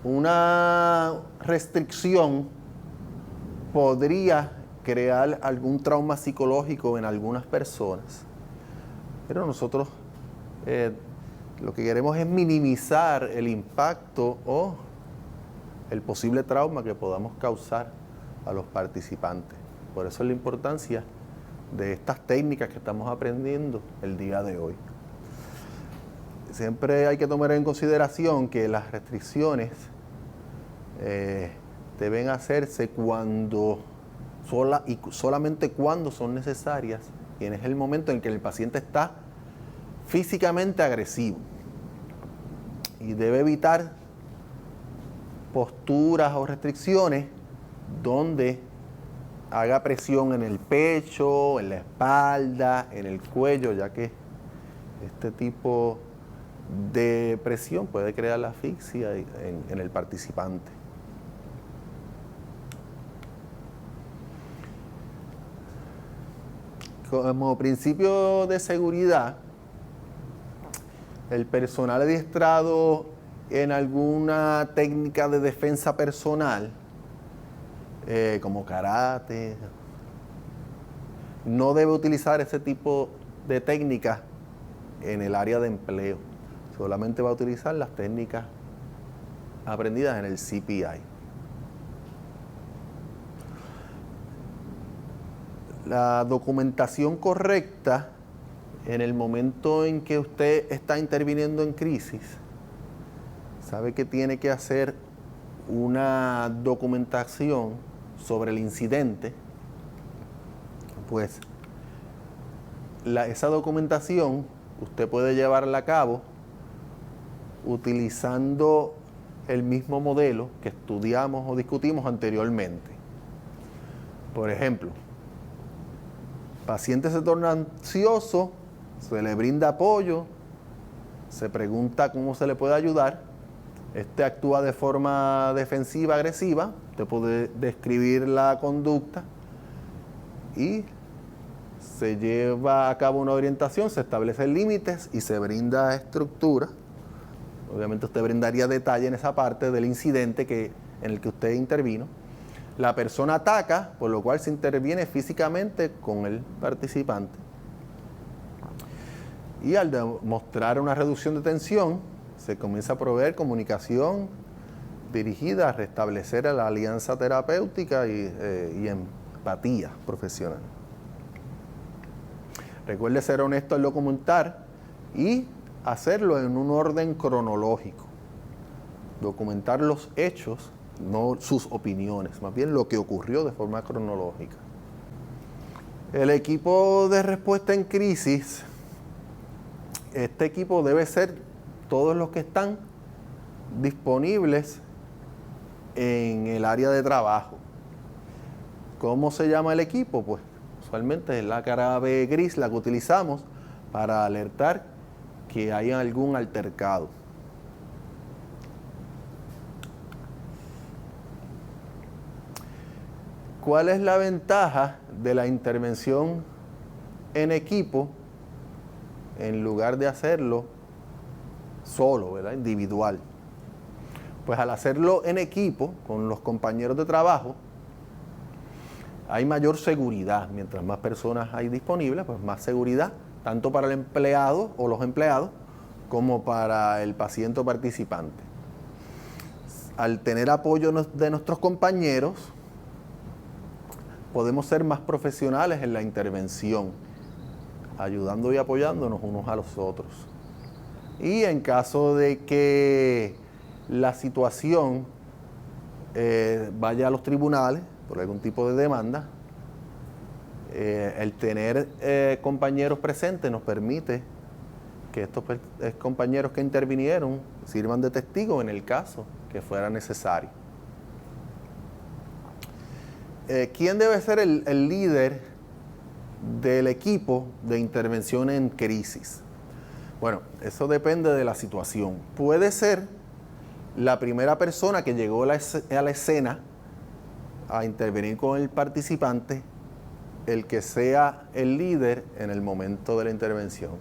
Una restricción podría crear algún trauma psicológico en algunas personas, pero nosotros Lo que queremos es minimizar el impacto o el posible trauma que podamos causar a los participantes. Por eso es la importancia de estas técnicas que estamos aprendiendo el día de hoy. Siempre hay que tomar en consideración que las restricciones deben hacerse solamente cuando son necesarias y en el momento en que el paciente está físicamente agresivo. Y debe evitar posturas o restricciones donde haga presión en el pecho, en la espalda, en el cuello, ya que este tipo de presión puede crear la asfixia en el participante. Como principio de seguridad, el personal adiestrado en alguna técnica de defensa personal, como karate, no debe utilizar ese tipo de técnicas en el área de empleo. Solamente va a utilizar las técnicas aprendidas en el CPI. La documentación correcta en el momento en que usted está interviniendo en crisis, sabe que tiene que hacer una documentación sobre el incidente, pues esa documentación usted puede llevarla a cabo utilizando el mismo modelo que estudiamos o discutimos anteriormente. Por ejemplo, paciente se torna ansioso, se le brinda apoyo, se pregunta cómo se le puede ayudar, este actúa de forma defensiva, agresiva, usted puede describir la conducta y se lleva a cabo una orientación, se establecen límites y se brinda estructura. Obviamente usted brindaría detalle en esa parte del incidente en el que usted intervino. La persona ataca, por lo cual se interviene físicamente con el participante. Y al demostrar una reducción de tensión, se comienza a proveer comunicación dirigida a restablecer la alianza terapéutica y empatía profesional. Recuerde ser honesto al documentar y hacerlo en un orden cronológico. Documentar los hechos, no sus opiniones, más bien lo que ocurrió de forma cronológica. El equipo de respuesta en crisis, este equipo debe ser todos los que están disponibles en el área de trabajo. ¿Cómo se llama el equipo? Pues usualmente es la cara B gris la que utilizamos para alertar que hay algún altercado. ¿Cuál es la ventaja de la intervención en equipo en lugar de hacerlo solo, ¿verdad? Individual? Pues al hacerlo en equipo con los compañeros de trabajo, hay mayor seguridad. Mientras más personas hay disponibles, pues más seguridad, tanto para el empleado o los empleados, como para el paciente o participante. Al tener apoyo de nuestros compañeros, podemos ser más profesionales en la intervención, ayudando y apoyándonos unos a los otros. Y en caso de que la situación vaya a los tribunales por algún tipo de demanda, el tener compañeros presentes nos permite que estos compañeros que intervinieron sirvan de testigos en el caso que fuera necesario. ¿Quién debe ser el líder del equipo de intervención en crisis? Bueno, eso depende de la situación. Puede ser la primera persona que llegó a la escena a intervenir con el participante, el que sea el líder en el momento de la intervención.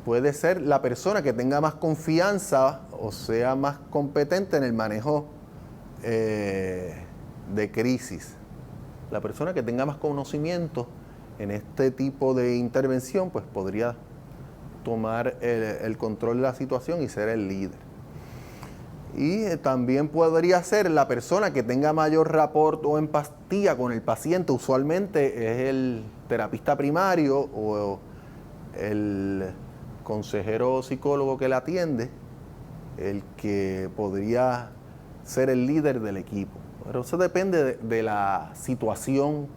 Puede ser la persona que tenga más confianza o sea más competente en el manejo de crisis. La persona que tenga más conocimiento en este tipo de intervención, pues podría tomar el control de la situación y ser el líder. Y también podría ser la persona que tenga mayor rapport o empatía con el paciente. Usualmente es el terapista primario o el consejero psicólogo que le atiende, el que podría ser el líder del equipo. Pero eso depende de la situación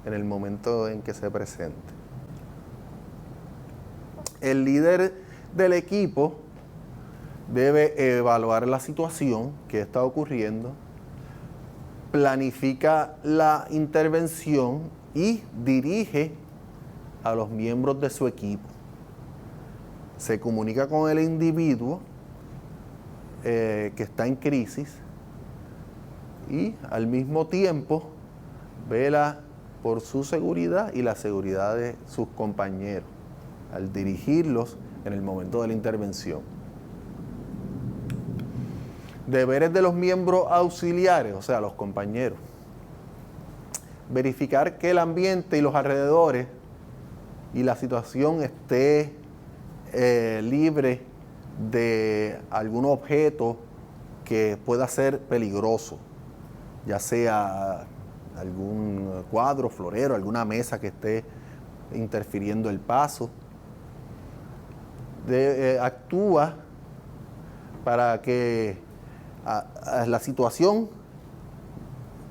en el momento en que se presente. El líder del equipo debe evaluar la situación que está ocurriendo, planifica la intervención y dirige a los miembros de su equipo. Se comunica con el individuo que está en crisis y al mismo tiempo vela por su seguridad y la seguridad de sus compañeros al dirigirlos en el momento de la intervención. Deberes de los miembros auxiliares, o sea, los compañeros. Verificar que el ambiente y los alrededores y la situación esté libre de algún objeto que pueda ser peligroso, ya sea algún cuadro, florero, alguna mesa que esté interfiriendo el paso. Actúa para que la situación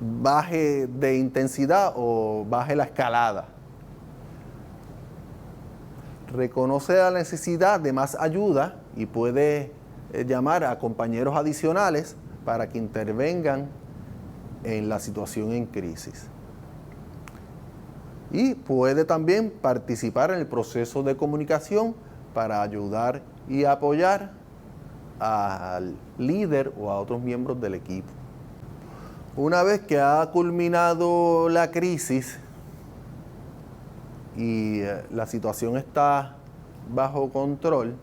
baje de intensidad o baje la escalada. Reconoce la necesidad de más ayuda y puede llamar a compañeros adicionales para que intervengan en la situación en crisis. Y puede también participar en el proceso de comunicación para ayudar y apoyar al líder o a otros miembros del equipo. Una vez que ha culminado la crisis y la situación está bajo control,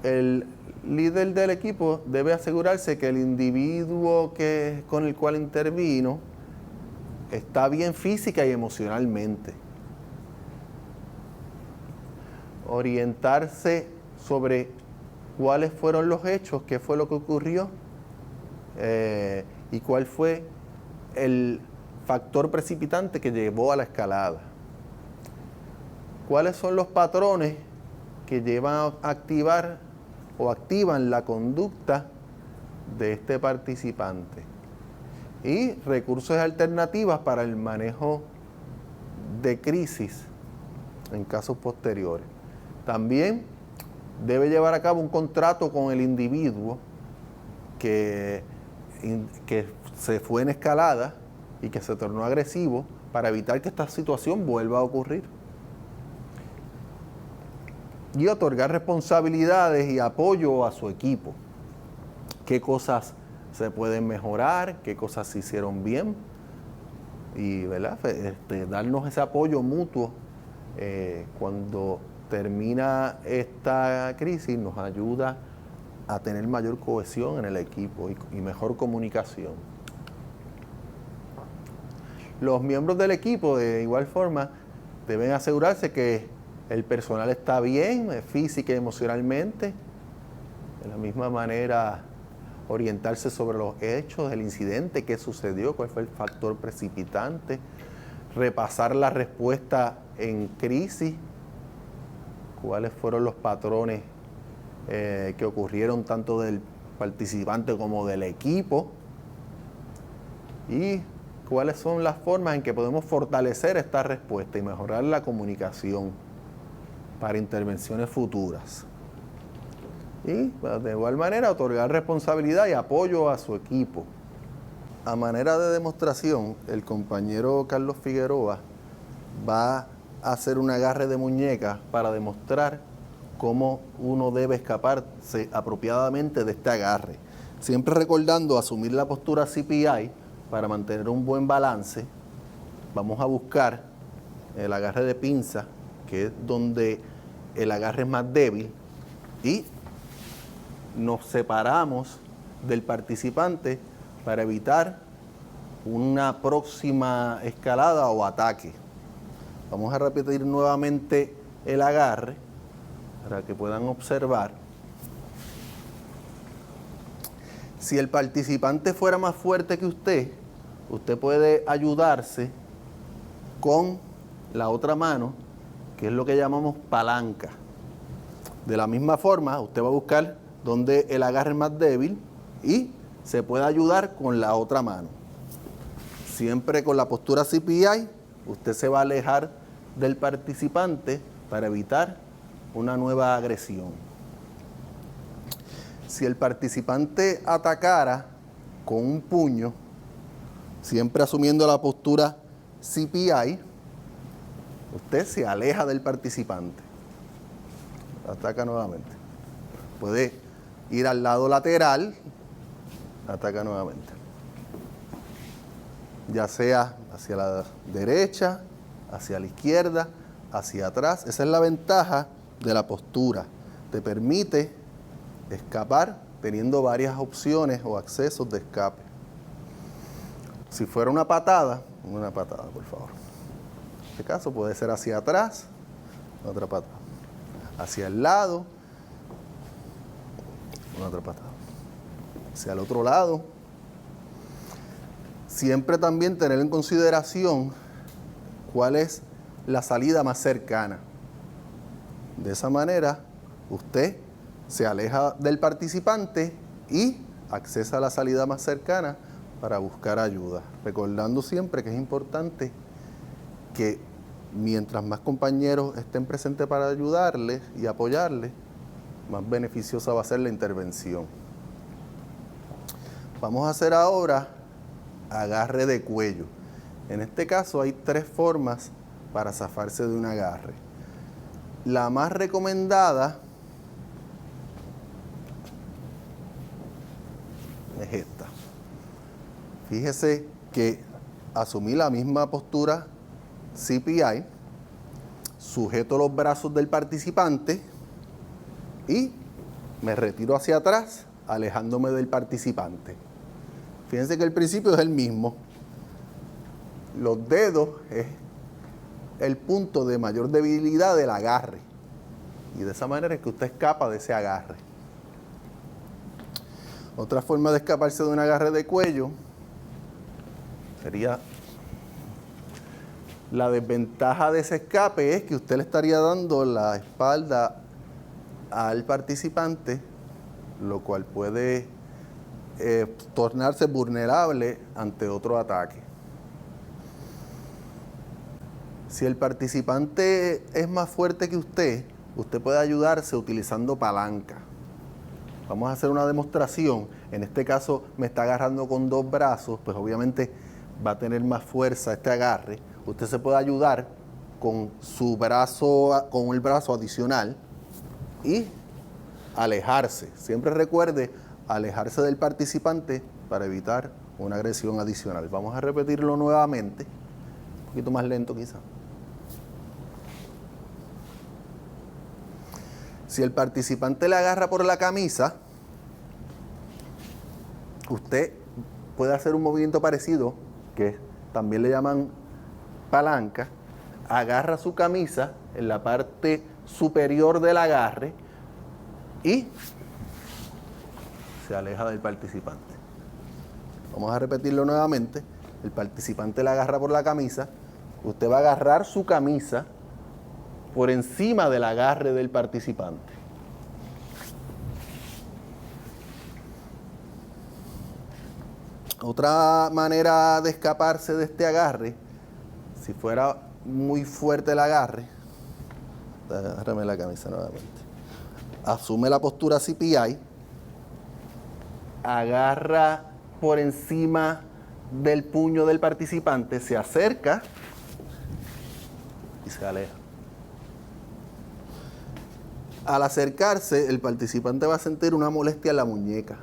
el líder del equipo debe asegurarse que el individuo con el cual intervino está bien física y emocionalmente. Orientarse sobre cuáles fueron los hechos, qué fue lo que ocurrió y cuál fue el factor precipitante que llevó a la escalada. ¿Cuáles son los patrones que llevan a activar o activan la conducta de este participante? Y recursos alternativas para el manejo de crisis en casos posteriores. También debe llevar a cabo un contrato con el individuo que se fue en escalada y que se tornó agresivo para evitar que esta situación vuelva a ocurrir. Y otorgar responsabilidades y apoyo a su equipo. ¿Qué cosas se pueden mejorar? ¿Qué cosas se hicieron bien? Y ¿verdad? Darnos ese apoyo mutuo cuando termina esta crisis nos ayuda a tener mayor cohesión en el equipo y mejor comunicación. Los miembros del equipo, de igual forma, deben asegurarse que el personal está bien, física y emocionalmente. De la misma manera, orientarse sobre los hechos del incidente, qué sucedió, cuál fue el factor precipitante, repasar la respuesta en crisis, cuáles fueron los patrones que ocurrieron tanto del participante como del equipo y cuáles son las formas en que podemos fortalecer esta respuesta y mejorar la comunicación para intervenciones futuras. Y de igual manera otorgar responsabilidad y apoyo a su equipo. A manera de demostración, el compañero Carlos Figueroa va a hacer un agarre de muñeca para demostrar cómo uno debe escaparse apropiadamente de este agarre. Siempre recordando asumir la postura CPI para mantener un buen balance. Vamos a buscar el agarre de pinza, que es donde el agarre es más débil, y nos separamos del participante para evitar una próxima escalada o ataque. Vamos a repetir nuevamente el agarre para que puedan observar. Si el participante fuera más fuerte que usted puede ayudarse con la otra mano, que es lo que llamamos palanca. De la misma forma, usted va a buscar donde el agarre es más débil y se puede ayudar con la otra mano. Siempre con la postura CPI, usted se va a alejar del participante para evitar una nueva agresión. Si el participante atacara con un puño, siempre asumiendo la postura CPI, usted se aleja del participante. Ataca nuevamente. Puede ir al lado lateral, ataca nuevamente. Ya sea hacia la derecha, hacia la izquierda, hacia atrás. Esa es la ventaja de la postura. Te permite escapar teniendo varias opciones o accesos de escape. Si fuera una patada, por favor. En este caso puede ser hacia atrás, otra patada. Hacia el lado, otra patada. Hacia el otro lado. Siempre también tener en consideración cuál es la salida más cercana. De esa manera, usted se aleja del participante y accesa a la salida más cercana para buscar ayuda. Recordando siempre que es importante que mientras más compañeros estén presentes para ayudarles y apoyarles, más beneficiosa va a ser la intervención. Vamos a hacer ahora agarre de cuello. En este caso hay 3 formas para zafarse de un agarre. La más recomendada es esta. Fíjese que asumí la misma postura CPI, sujeto los brazos del participante y me retiro hacia atrás, alejándome del participante. Fíjense que el principio es el mismo. Los dedos es el punto de mayor debilidad del agarre. Y de esa manera es que usted escapa de ese agarre. Otra forma de escaparse de un agarre de cuello sería... La desventaja de ese escape es que usted le estaría dando la espalda al participante, lo cual puede tornarse vulnerable ante otro ataque. Si el participante es más fuerte que usted puede ayudarse utilizando palanca. Vamos a hacer una demostración. En este caso me está agarrando con 2 brazos, pues obviamente va a tener más fuerza este agarre. Usted se puede ayudar con su brazo, con el brazo adicional y alejarse. Siempre recuerde alejarse del participante para evitar una agresión adicional. Vamos a repetirlo nuevamente, un poquito más lento quizá. Si el participante le agarra por la camisa, usted puede hacer un movimiento parecido, que también le llaman palanca. Agarra su camisa en la parte superior del agarre y se aleja del participante. Vamos a repetirlo nuevamente. El participante le agarra por la camisa. Usted va a agarrar su camisa por encima del agarre del participante. Otra manera de escaparse de este agarre, si fuera muy fuerte el agarre, agárrame la camisa nuevamente, asume la postura CPI, agarra por encima del puño del participante, se acerca y se aleja. Al acercarse, el participante va a sentir una molestia en la muñeca.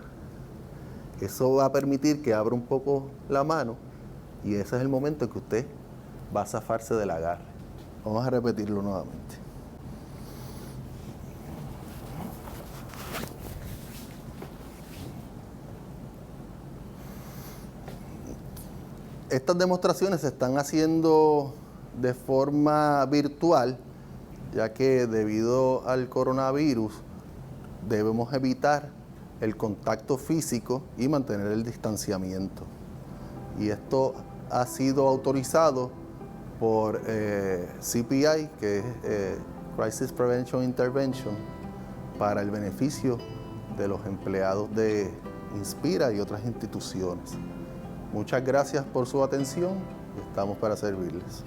Eso va a permitir que abra un poco la mano y ese es el momento en que usted va a zafarse del agarre. Vamos a repetirlo nuevamente. Estas demostraciones se están haciendo de forma virtual ya que debido al coronavirus debemos evitar el contacto físico y mantener el distanciamiento. Y esto ha sido autorizado por CPI, que es Crisis Prevention Intervention, para el beneficio de los empleados de Inspira y otras instituciones. Muchas gracias por su atención y estamos para servirles.